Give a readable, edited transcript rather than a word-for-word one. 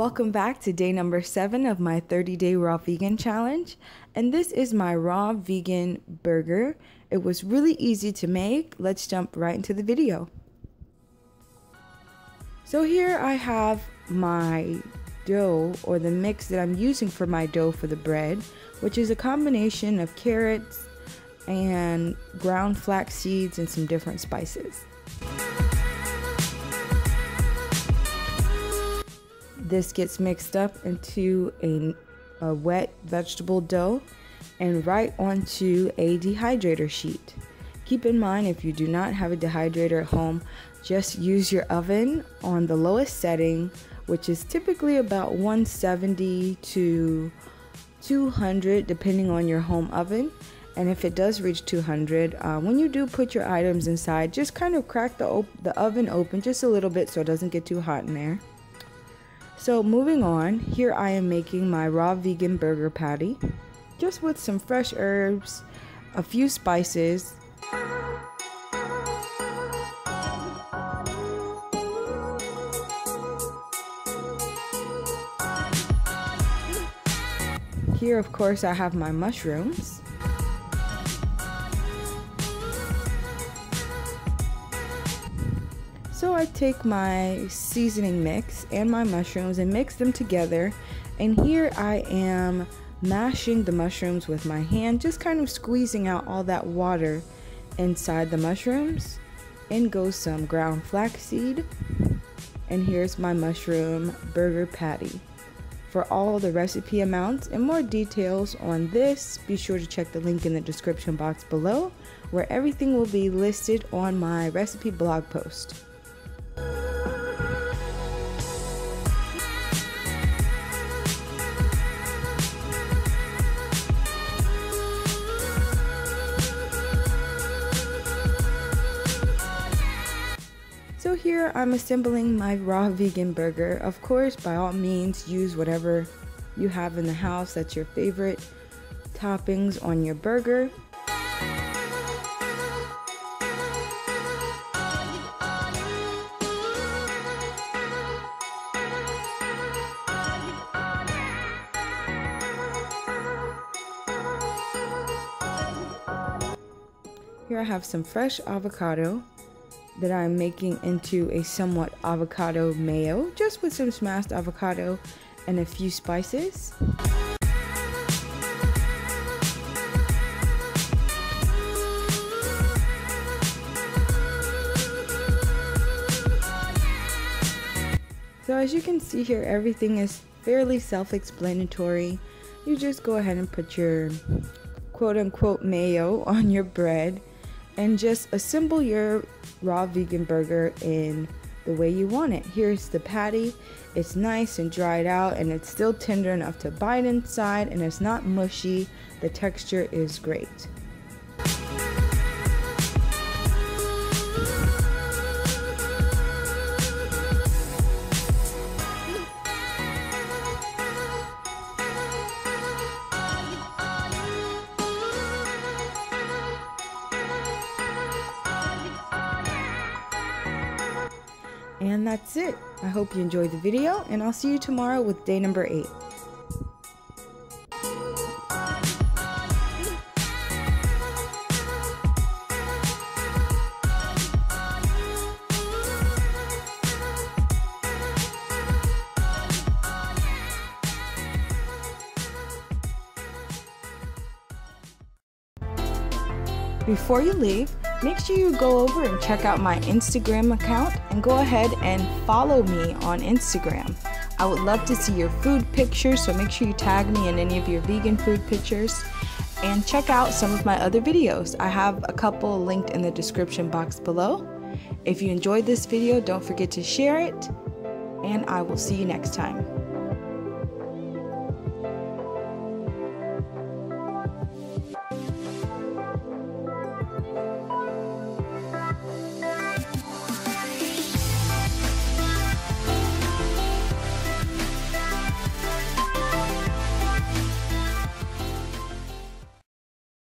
Welcome back to day number 7 of my 30-day raw vegan challenge, and this is my raw vegan burger. It was really easy to make. Let's jump right into the video. So here I have my dough, or the mix that I'm using for my dough for the bread, which is a combination of carrots and ground flax seeds and some different spices. This gets mixed up into a wet vegetable dough and right onto a dehydrator sheet. Keep in mind, if you do not have a dehydrator at home, just use your oven on the lowest setting, which is typically about 170 to 200 depending on your home oven. And if it does reach 200, when you do put your items inside, just kind of crack the oven open just a little bit so it doesn't get too hot in there. So moving on, here I am making my raw vegan burger patty, just with some fresh herbs, a few spices, here of course I have my mushrooms. So I take my seasoning mix and my mushrooms and mix them together, and here I am mashing the mushrooms with my hand, just kind of squeezing out all that water inside the mushrooms. In goes some ground flaxseed, and here's my mushroom burger patty. For all the recipe amounts and more details on this, be sure to check the link in the description box below, where everything will be listed on my recipe blog post. So here I'm assembling my raw vegan burger. Of course, by all means, use whatever you have in the house that's your favorite toppings on your burger. Here I have some fresh avocado that I'm making into a somewhat avocado mayo, just with some smashed avocado and a few spices. So as you can see here, everything is fairly self-explanatory. You just go ahead and put your quote-unquote mayo on your bread and just assemble your raw vegan burger in the way you want it. Here's the patty. It's nice and dried out, and it's still tender enough to bite inside, and it's not mushy. The texture is great. And that's it. I hope you enjoyed the video, and I'll see you tomorrow with day number 8. Before you leave, make sure you go over and check out my Instagram account and go ahead and follow me on Instagram. I would love to see your food pictures, so make sure you tag me in any of your vegan food pictures, and check out some of my other videos. I have a couple linked in the description box below. If you enjoyed this video, don't forget to share it, and I will see you next time.